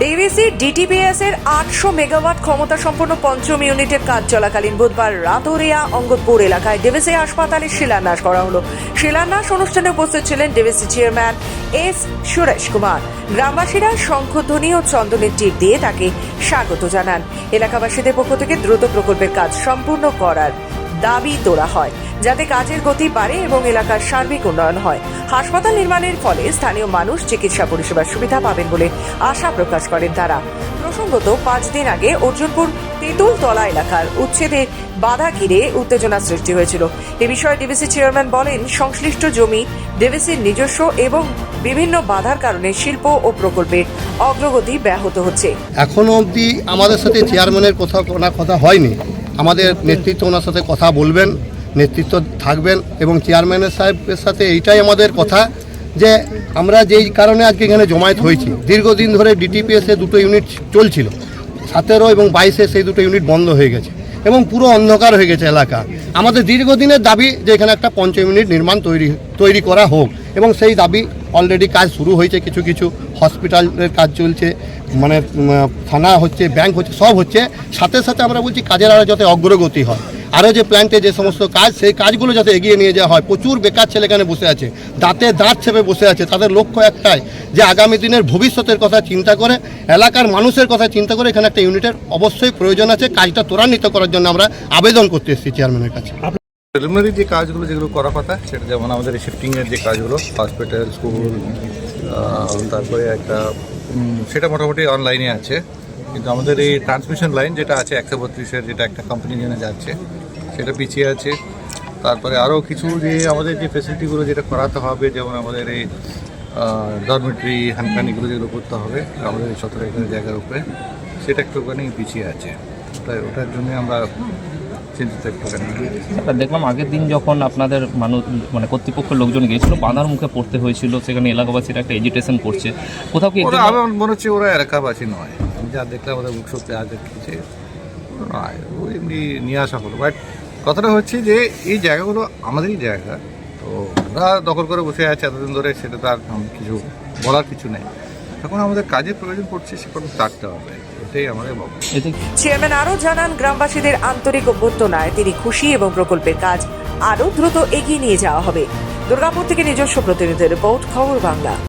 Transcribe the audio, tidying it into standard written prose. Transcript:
DVC ডিটিপিএস এর 800 megawatt ক্ষমতা সম্পন্ন পঞ্চম ইউনিটের কাজ চলাকালীন বুধবার রাতোরিয়া অঙ্গদপুর এলাকায় ডিভিসি হাসপাতালের শিলান্যাস করা হলো। শিলান্যাস অনুষ্ঠানে উপস্থিত ছিলেন DVC chairman S Suresh Kumar. গ্রামবাসীরা শঙ্খধ্বনি ও চন্দনের টিপ দিয়ে তাকে স্বাগত জানান। এলাকাবাসীদের পক্ষ থেকে দ্রুত প্রকল্পের কাজ সম্পূর্ণ করার দাবি তোলা হয়, যাতে কাজের গতি বাড়ে এবং এলাকার সার্বিক উন্নয়ন হয়। হাসপাতাল নির্মাণের ফলে স্থানীয় মানুষ চিকিৎসা পরিষেবার সুবিধা পাবেন বলে আশা প্রকাশ করেন তারা। প্রসঙ্গত 5 দিন আগে অর্জুনপুর তেঁতুলতলা এলাকার উচ্ছেদে বাধা ঘিরে উত্তেজনা সৃষ্টি হয়েছিল। এ বিষয়ে ডিভিসি চেয়ারম্যান বলেন, সংশ্লিষ্ট জমি ডিভিসির নিজস্ব এবং বিভিন্ন বাধার কারণে শিল্প ও প্রকল্পের অগ্রগতি ব্যাহত হচ্ছে। এখনো অবধি আমাদের সাথে চেয়ারম্যানের কথা হয়নি। আমাদের নেতৃত্ব ওনার সাথে কথা বলবেন, নেতৃত্ব থাকবেন এবং চেয়ারম্যানের সাহেবের সাথে এইটাই আমাদের কথা যে আমরা যেই কারণে আজকে এখানে জমায়েত হয়েছি, দীর্ঘদিন ধরে ডিটিপিএসে 2টো ইউনিট চলছিল, 17 এবং 22-এ সেই 2টো ইউনিট বন্ধ হয়ে গেছে এবং পুরো অন্ধকার হয়ে গেছে এলাকা। আমাদের দীর্ঘদিনের দাবি যে এখানে একটা পঞ্চম ইউনিট নির্মাণ তৈরি করা হোক এবং সেই দাবি অলরেডি কাজ শুরু হয়েছে। কিছু কিছু হসপিটালের কাজ চলছে, মানে থানা হচ্ছে, ব্যাংক হচ্ছে, সব হচ্ছে। সাথে সাথে আমরা বলছি কাজের আরও যাতে অগ্রগতি হয়, আরও যে প্ল্যান্টে যে সমস্ত কাজ, সেই কাজগুলো যাতে এগিয়ে নিয়ে যাওয়া হয়। প্রচুর বেকার ছেলে এখানে বসে আছে, দাঁতে দাঁত চেপে বসে আছে। তাদের লক্ষ্য একটাই যে আগামী দিনের ভবিষ্যতের কথা চিন্তা করে, এলাকার মানুষের কথা চিন্তা করে এখানে একটা ইউনিটের অবশ্যই প্রয়োজন আছে। কাজটা ত্বরান্বিত করার জন্য আমরা আবেদন করতে এসেছি চেয়ারম্যানের কাছে। প্রিলিমিনারি যে কাজগুলো যেগুলো করার কথা, সেটা যেমন আমাদের শিফটিংয়ের যে কাজগুলো, হসপিটাল, স্কুল, তারপরে একটা সেটা মোটামুটি অনলাইনে আছে। কিন্তু আমাদের এই ট্রান্সমিশন লাইন যেটা আছে 132-এর, যেটা একটা কোম্পানি জন্য যাচ্ছে, সেটা পিছিয়ে আছে। তারপরে আরও কিছু যে আমাদের যে ফেসিলিটিগুলো যেটা করাতে হবে, যেমন আমাদের এই ডরমেটরি, হ্যান্ডকানিগুলো যেগুলো করতে হবে আমাদের এই 17 একর জায়গার উপরে, সেটা একটুখানি পিছিয়ে আছে। ওটার জন্য আমরা দেখলাম আগের দিন যখন আপনাদের মানে কর্তৃপক্ষের লোকজন গিয়েছিল, বাধার মুখে পড়তে হয়েছিল, সেখানে এলাকাবাসীরা একটা এজিটেশন করছে। কোথাও কি আমার মনে হচ্ছে ওরা এলাকাবাসী নয়, আমি যা দেখলাম ওদের মুখ সত্যি আগে কিছু নয়, ওই এমনি নিয়ে আসা হলো। বাট কথাটা হচ্ছে যে এই জায়গাগুলো আমাদেরই জায়গা, তো ওরা দখল করে বসে আছে এতদিন ধরে, সেটা তো আর কিছু বলার কিছু নেই। এখন আমাদের কাজের প্রয়োজন পড়ছে, সেটা থাকতে হবে, এটাই আমাদের বক্তব্য। চেয়ারম্যান আরও জানান, গ্রামবাসীদের আন্তরিক অভ্যর্থনায় তিনি খুশি এবং প্রকল্পের কাজ আরও দ্রুত এগিয়ে নিয়ে যাওয়া হবে। দুর্গাপুর থেকে নিজস্ব প্রতিনিধি রিপোর্ট, খবর বাংলা।